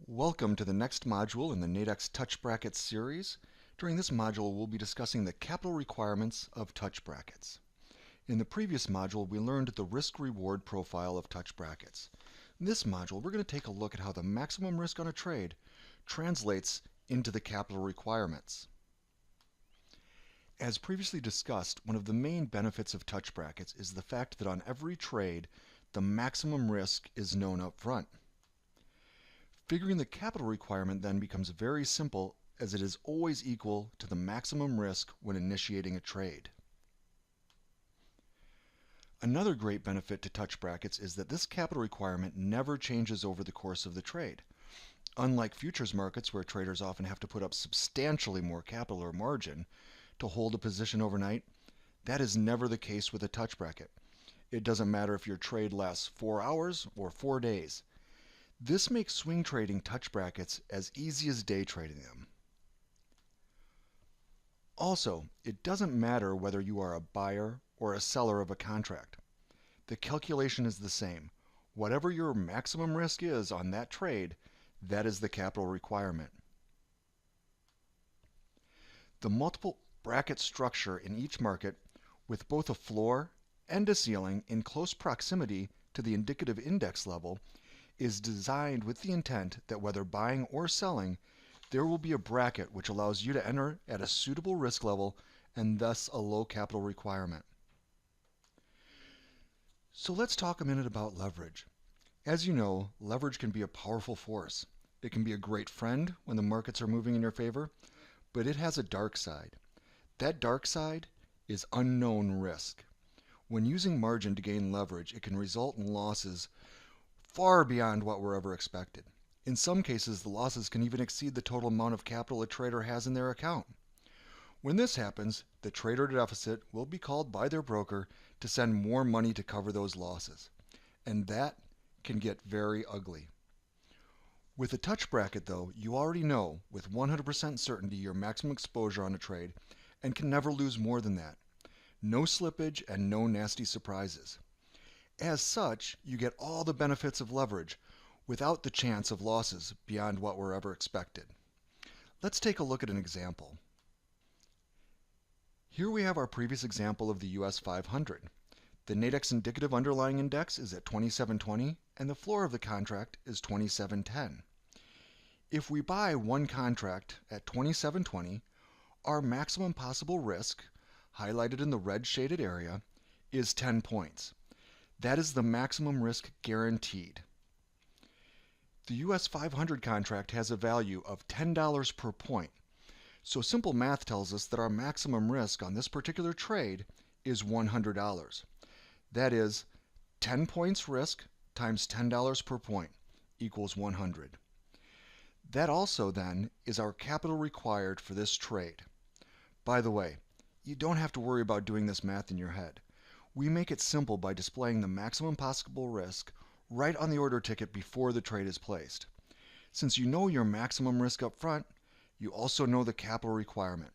Welcome to the next module in the Nadex Touch Brackets series. During this module, we'll be discussing the capital requirements of touch brackets. In the previous module, we learned the risk-reward profile of touch brackets. In this module, we're going to take a look at how the maximum risk on a trade translates into the capital requirements. As previously discussed, one of the main benefits of touch brackets is the fact that on every trade, the maximum risk is known up front. Figuring the capital requirement then becomes very simple, as it is always equal to the maximum risk when initiating a trade. Another great benefit to touch brackets is that this capital requirement never changes over the course of the trade. Unlike futures markets, where traders often have to put up substantially more capital or margin to hold a position overnight, that is never the case with a touch bracket. It doesn't matter if your trade lasts 4 hours or 4 days. This makes swing trading touch brackets as easy as day trading them. Also, it doesn't matter whether you are a buyer or a seller of a contract. The calculation is the same. Whatever your maximum risk is on that trade, that is the capital requirement. The multiple bracket structure in each market, with both a floor and a ceiling in close proximity to the indicative index level, is designed with the intent that whether buying or selling, there will be a bracket which allows you to enter at a suitable risk level and thus a low capital requirement. So let's talk a minute about leverage. As you know, leverage can be a powerful force. It can be a great friend when the markets are moving in your favor, but it has a dark side. That dark side is unknown risk. When using margin to gain leverage, it can result in losses far beyond what were ever expected. In some cases, the losses can even exceed the total amount of capital a trader has in their account. When this happens, the trader deficit will be called by their broker to send more money to cover those losses. And that can get very ugly. With a touch bracket, though, you already know with 100% certainty your maximum exposure on a trade and can never lose more than that. No slippage and no nasty surprises. As such, you get all the benefits of leverage without the chance of losses beyond what were ever expected. Let's take a look at an example. Here we have our previous example of the US 500. The Nadex indicative underlying index is at 2720 and the floor of the contract is 2710. If we buy one contract at 2720, our maximum possible risk, highlighted in the red shaded area, is 10 points. That is the maximum risk guaranteed. The US 500 contract has a value of $10 per point. So simple math tells us that our maximum risk on this particular trade is $100. That is 10 points risk times $10 per point equals 100. That also then is our capital required for this trade. By the way, you don't have to worry about doing this math in your head. We make it simple by displaying the maximum possible risk right on the order ticket before the trade is placed. Since you know your maximum risk up front, you also know the capital requirement.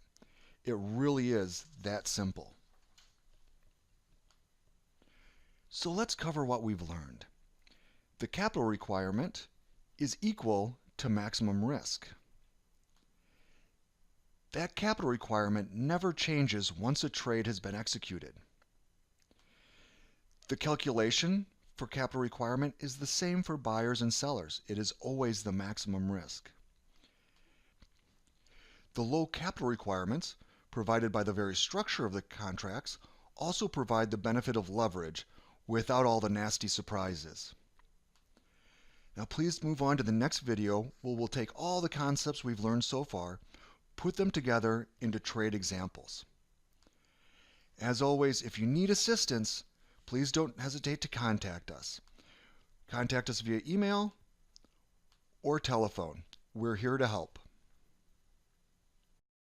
It really is that simple. So let's cover what we've learned. The capital requirement is equal to maximum risk. That capital requirement never changes once a trade has been executed. The calculation for capital requirement is the same for buyers and sellers. It is always the maximum risk. The low capital requirements, provided by the very structure of the contracts, also provide the benefit of leverage without all the nasty surprises. Now please move on to the next video where we'll take all the concepts we've learned so far, put them together into trade examples. As always, if you need assistance, please don't hesitate to contact us. Contact us via email or telephone. We're here to help.